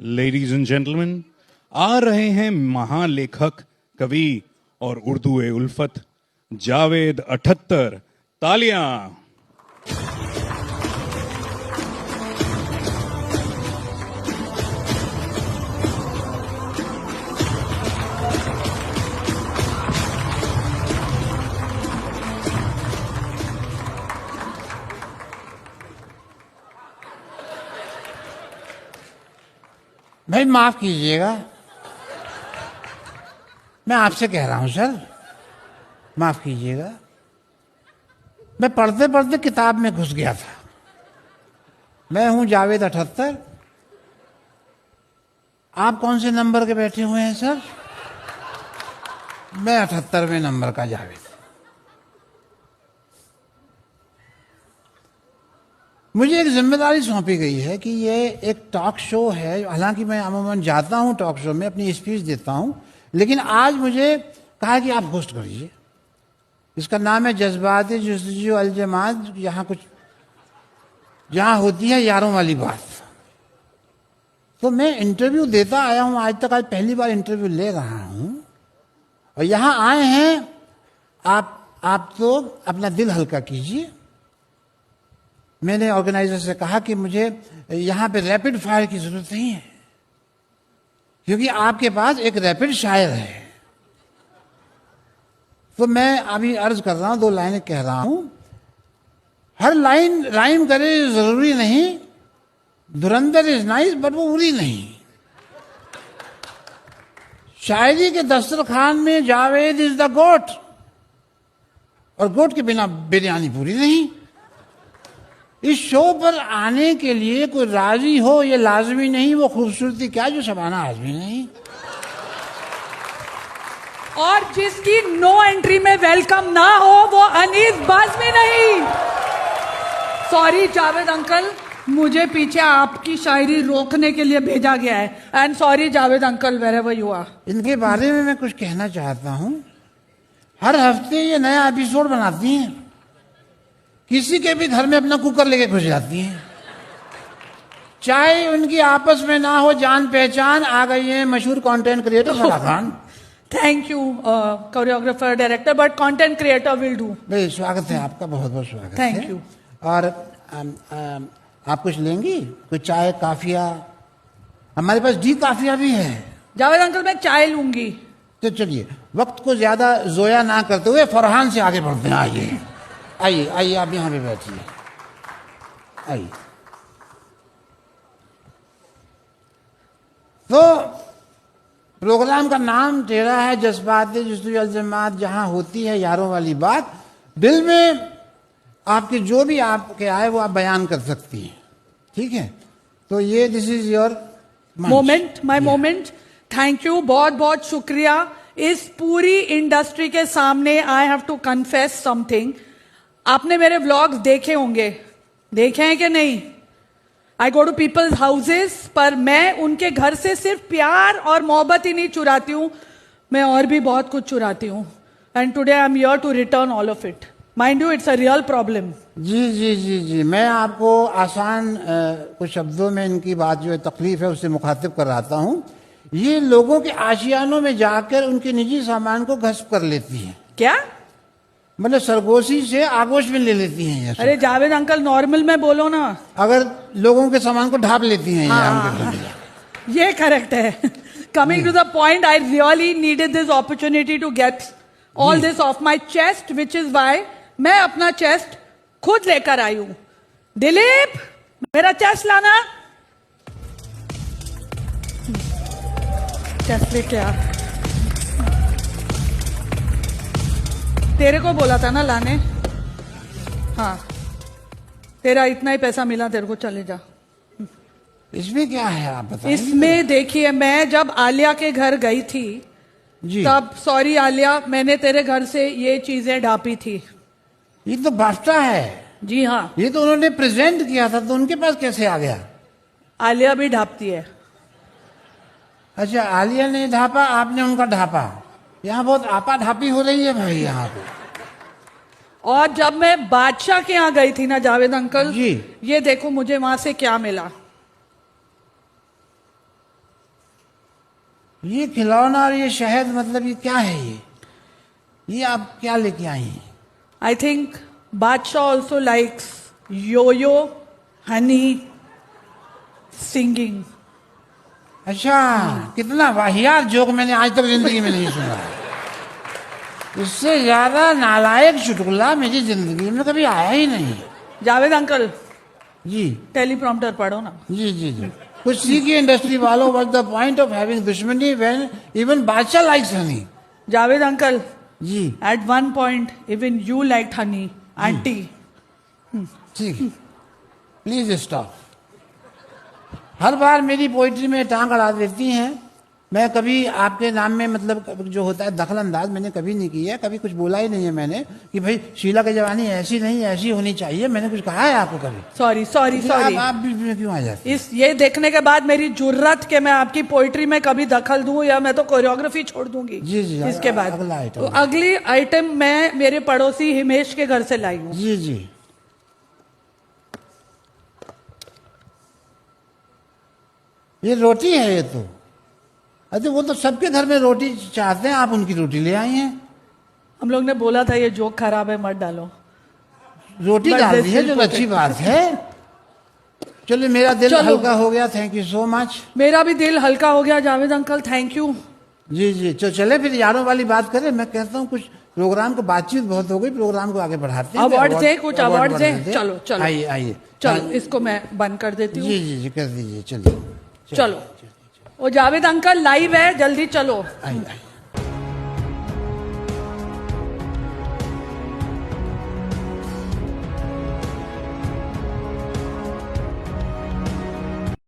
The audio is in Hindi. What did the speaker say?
लेडीज एंड जेंटलमैन, आ रहे हैं महालेखक, कवि और उर्दू ए उल्फत जावेद 78। तालियां। भाई माफ कीजिएगा, मैं आपसे कह रहा हूं सर, माफ कीजिएगा। मैं पढ़ते पढ़ते किताब में घुस गया था। मैं हूं जावेद 78। आप कौन से नंबर के बैठे हुए हैं सर? मैं 78वें नंबर का जावेद। मुझे एक जिम्मेदारी सौंपी गई है कि ये एक टॉक शो है। हालांकि मैं अमूमन जाता हूं टॉक शो में, अपनी स्पीच देता हूं, लेकिन आज मुझे कहा कि आप होस्ट करिए। इसका नाम है जज्बाती जुस्तजू अलजमात, जहां होती है यारों वाली बात। तो मैं इंटरव्यू देता आया हूं, आज पहली बार इंटरव्यू ले रहा हूं, और यहां आए हैं आप तो अपना दिल हल्का कीजिए। मैंने ऑर्गेनाइजर से कहा कि मुझे यहां पे रैपिड फायर की जरूरत नहीं है, क्योंकि आपके पास एक रैपिड शायर है। तो मैं अभी अर्ज कर रहा हूं, 2 लाइनें कह रहा हूं। हर लाइन राइम करे जरूरी नहीं, धुरंधर इज नाइस बट वो बुरी नहीं। शायरी के दस्तरखान में जावेद इज द गोट, और गोट के बिना बिरयानी पूरी नहीं। इस शो पर आने के लिए कोई राजी हो ये लाजमी नहीं, वो खूबसूरती क्या जो शबाना आजमी नहीं। और जिसकी नो एंट्री में वेलकम ना हो वो अनीस बाज़मी नहीं। सॉरी जावेद अंकल, मुझे पीछे आपकी शायरी रोकने के लिए भेजा गया है। And sorry Javed uncle, wherever you are. इनके बारे में मैं कुछ कहना चाहता हूं। हर हफ्ते ये नया एपिसोड बनाती हैं, किसी के भी घर में अपना कुकर लेके घुस जाती हैं। चाहे उनकी आपस में ना हो जान पहचान, आ गई है मशहूर content creator Farah Khan. Thank you choreographer director, but content creator will do. भाई स्वागत है आपका, बहुत बहुत स्वागत है। Thank you. और आप कुछ लेंगी? कोई चाय काफिया? हमारे पास डी काफिया भी है। जावेद अंकल मैं चाय लूंगी। तो चलिए वक्त को ज्यादा जोया ना करते हुए फरहान से आगे बढ़ते हैं। आइए आइए आइए, आप यहां पे बैठिए। आइए। तो प्रोग्राम का नाम तेरा है जज्बाती जुस्तजू अलजमात, जहां होती है यारों वाली बात। दिल में आपके जो भी आपके आए वो आप बयान कर सकती हैं, ठीक है? तो ये this is your moment, my moment. Thank you, बहुत बहुत शुक्रिया। इस पूरी इंडस्ट्री के सामने I have to confess something. आपने मेरे व्लॉग्स देखे होंगे, देखे हैं कि नहीं? I go to peoples houses, पर मैं उनके घर से सिर्फ प्यार और मोहब्बत ही नहीं चुराती हूं, मैं और भी बहुत कुछ चुराती हूं। And today I am here to return all of it. Mind you, it's a real problem. जी जी जी जी, मैं आपको आसान कुछ शब्दों में इनकी बात जो है तकलीफ है उससे मुखातिब कराता हूं। ये लोगों के आशियानों में जाकर उनके निजी सामान को घस्प कर लेती हैं। क्या मतलब सरगोशी से आगोश में ले लेती हैं। अरे जावेद अंकल नॉर्मल में बोलो ना। अगर लोगों के सामान को ढाप लेती हैं। हाँ, ये करेक्ट है। Coming to the point, I really needed this opportunity to get all this off my chest, which is why मैं अपना चेस्ट खुद लेकर आई हूं। दिलीप, मेरा चेस्ट लाना। चेस्ट लेके आ। तेरे को बोला था ना लाने। हाँ, तेरा इतना ही पैसा मिला, तेरे को चले जा। इसमें क्या है आप बताइए। इसमें देखिए, मैं जब आलिया के घर गई थी जी, तब, सॉरी आलिया, मैंने तेरे घर से ये चीजें ढापी थी। ये तो बाफ्टा है। जी हाँ, ये तो उन्होंने प्रेजेंट किया था, तो उनके पास कैसे आ गया? आलिया भी ढापती है। अच्छा, आलिया ने ढापा, आपने उनका ढापा। यहाँ बहुत आपा ढापी हो रही है भाई यहाँ पे। और जब मैं बादशाह के यहाँ गई थी ना जावेद अंकल जी, ये देखो मुझे वहां से क्या मिला। ये खिलौना और ये शहद, मतलब ये क्या है ये आप क्या लेके आई हैं? I think Badshah also likes yo-yo, honey, singing. अच्छा, कितना वाहियात जोक मैंने आज तक जिंदगी में नहीं सुना है। इससे ज्यादा नालायक चुटकुला मेरी जिंदगी में कभी आया ही नहीं। जावेद अंकल, जी टेलीप्रॉम्प्टर पढ़ो ना। जी जी जी, कुछ सीखिए इंडस्ट्री वालों। What the point of having दुश्मनी when even Badshah likes Honey? Javed uncle, ji at one point even you liked honey, auntie. ठीक, प्लीज स्टॉप। हर बार मेरी पोइट्री में टांग अड़ा देती हैं। मैं कभी आपके नाम में मतलब जो होता है दखल अंदाज मैंने कभी नहीं की है, कभी कुछ बोला ही नहीं है मैंने कि भाई शीला की जवानी ऐसी नहीं ऐसी होनी चाहिए। मैंने कुछ कहा है आपको कभी? Sorry sorry sorry. आप बीच में क्यों आ जाते हैं? इस ये देखने के बाद मेरी जुर्रत के मैं आपकी पोइट्री में कभी दखल दूं या मैं तो कोरियोग्राफी छोड़ दूंगी। जी जी, इसके बाद अगला आइटम। तो अगली आइटम मैं मेरे पड़ोसी हिमेश के घर से लाई हूँ। जी जी, ये रोटी है ये तो। अरे वो तो सबके घर में रोटी चाहते हैं, आप उनकी रोटी ले आई हैं। हम लोग ने बोला था ये जोक खराब है, मत डालो। रोटी But डाल this दी है, will जो put अच्छी it. बात है। चलिए, मेरा दिल चलो। हल्का हो गया। Thank you so much. मेरा भी दिल हल्का हो गया जावेद अंकल, थैंक यू। जी जी, चले फिर यारों वाली बात करें। मैं कहता हूँ कुछ प्रोग्राम को बातचीत बहुत हो गई, प्रोग्राम को आगे बढ़ाते हैं। अवार्ड दे, कुछ अवार्ड दे। बढ़ाते हैं। चलो चलो आइए आइए। चलो, इसको मैं बंद कर देती हूँ। जी जी जी, कर दीजिए। चलिए चलो, वो जावेद अंकल लाइव है, जल्दी चलो। आइए आइए।